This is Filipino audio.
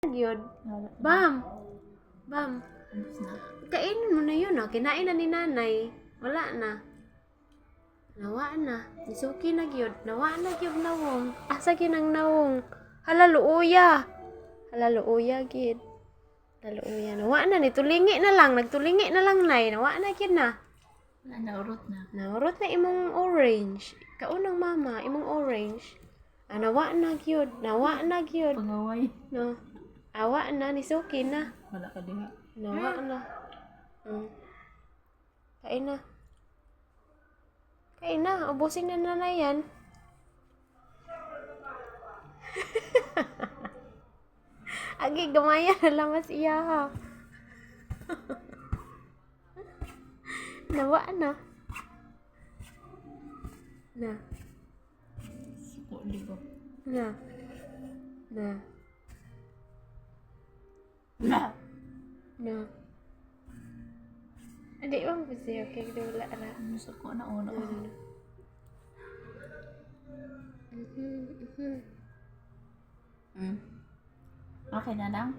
Gyud. Wala. Bam. Bam. Ubus na. Kainin mo na yun, oh. Kinain na ni nanay. Wala na. Nawa na. Isuki na gyud. Nawa na gyud nawong. Asa ginang nawong? Hala luuya. Hala luuya gyud. Hala luuya. Nawa na ni tulingi na lang. Nagtulingi na lang nay. Nawa na gyud na. Wala, naurot na. Naurot na imong orange. Kaunang mama, imong orange. Ah, nawa na gyud. Nawa na gyud. Pangaway. No. Awa na ni Suki na. Wala ka diha. Nawa na. Kain na. Kain na. Ubusin na nanay yan. Agi, gamaya na lang mas iya ha. Nawa na. Na. Suko ligo. Na. Na. Na. Na. Adik bang pasti okay dulu lah. Suko na uno. Okay na lang.